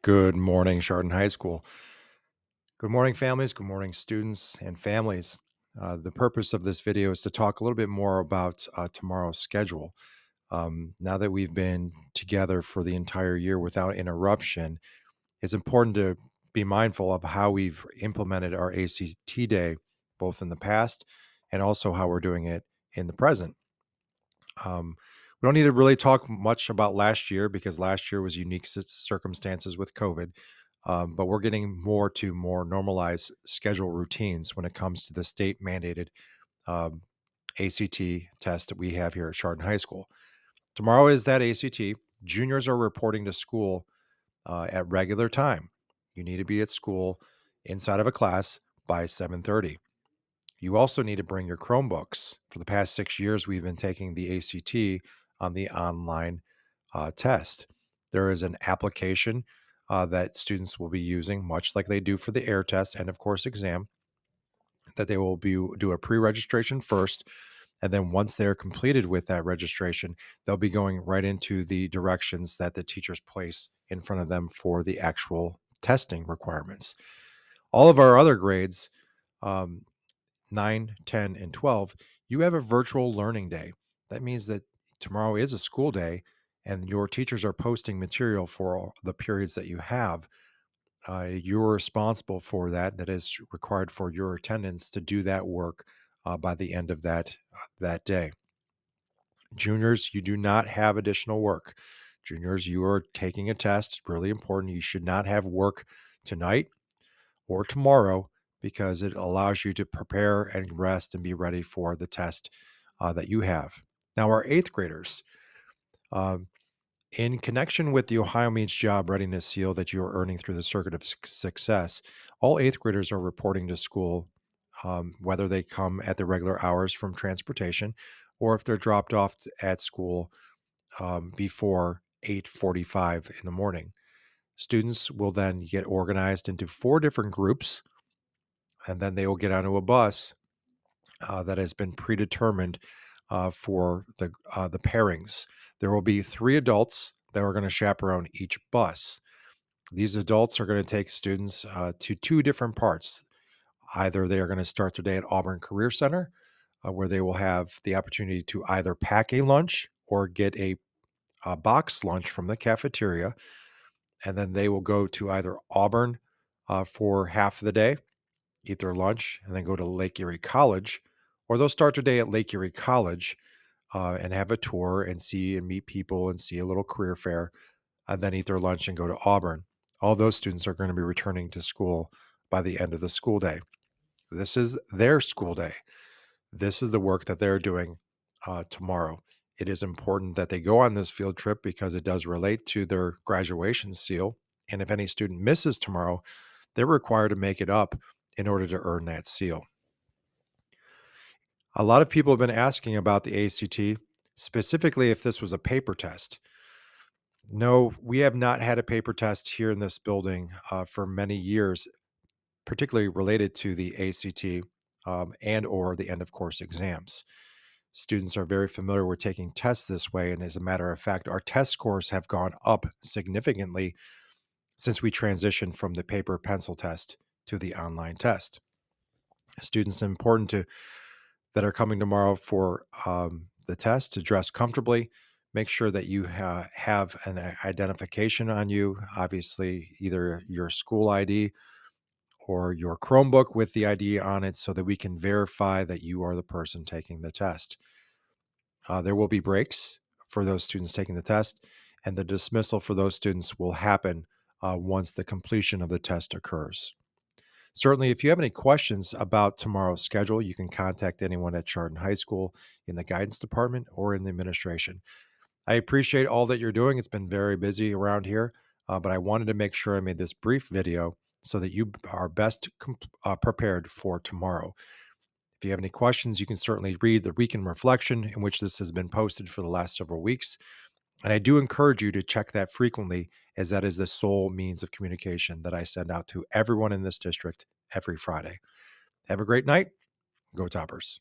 Good morning, Chardon High School. Good morning, families. Good morning, students and families. The purpose of this video is to talk a little bit more about tomorrow's schedule. Now that we've been together for the entire year without interruption, it's important to be mindful of how we've implemented our ACT day, both in the past and also how we're doing it in the present. We don't need to really talk much about last year because last year was unique circumstances with COVID. But we're getting more normalized schedule routines when it comes to the state mandated um, ACT test that we have here at Chardon High School. Tomorrow is that ACT. Juniors are reporting to school at regular time. You need to be at school inside of a class by 7:30. You also need to bring your Chromebooks. For the past 6 years, we've been taking the ACT on the online test. There is an application that students will be using, much like they do for the air test and, of course, exam, that they will do a pre-registration first. And then once they're completed with that registration, they'll be going right into the directions that the teachers place in front of them for the actual testing requirements. All of our other grades, um, 9, 10, and 12, you have a virtual learning day. That means that tomorrow is a school day and your teachers are posting material for all the periods that you have. You're responsible for that. That is required for your attendance to do that work by the end of that day. Juniors, you do not have additional work. Juniors, you are taking a test. Really important. You should not have work tonight or tomorrow because it allows you to prepare and rest and be ready for the test that you have. Now, our eighth graders, um, in connection with the Ohio Means Job Readiness Seal that you are earning through the Circuit of Success, all eighth graders are reporting to school, whether they come at the regular hours from transportation or if they're dropped off at school before 8:45 in the morning. Students will then get organized into four different groups and then they will get onto a bus that has been predetermined for the pairings. There will be three adults that are going to chaperone each bus. These adults are going to take students to two different parts. Either they are going to start their day at Auburn Career Center, where they will have the opportunity to either pack a lunch or get a box lunch from the cafeteria, and then they will go to either Auburn for half of the day, eat their lunch, and then go to Lake Erie College, or they'll start their day at Lake Erie College and have a tour and see and meet people and see a little career fair, and then eat their lunch and go to Auburn. All those students are going to be returning to school by the end of the school day. This is their school day. This is the work that they're doing tomorrow. It is important that they go on this field trip because it does relate to their graduation seal. And if any student misses tomorrow, they're required to make it up in order to earn that seal. A lot of people have been asking about the ACT, specifically if this was a paper test. No, we have not had a paper test here in this building for many years, particularly related to the ACT and or the end of course exams. Students are very familiar with taking tests this way, and as a matter of fact, our test scores have gone up significantly since we transitioned from the paper pencil test to the online test. Students important to that are coming tomorrow for the test to dress comfortably. Make sure that you have an identification on you, obviously, either your school ID or your Chromebook with the ID on it so that we can verify that you are the person taking the test. There will be breaks for those students taking the test, and the dismissal for those students will happen once the completion of the test occurs. Certainly, if you have any questions about tomorrow's schedule, you can contact anyone at Chardon High School in the guidance department or in the administration. I appreciate all that you're doing. It's been very busy around here, but I wanted to make sure I made this brief video so that you are best prepared for tomorrow. If you have any questions, you can certainly read the Week in Reflection, in which this has been posted for the last several weeks. And I do encourage you to check that frequently, as that is the sole means of communication that I send out to everyone in this district every Friday. Have a great night. Go Toppers.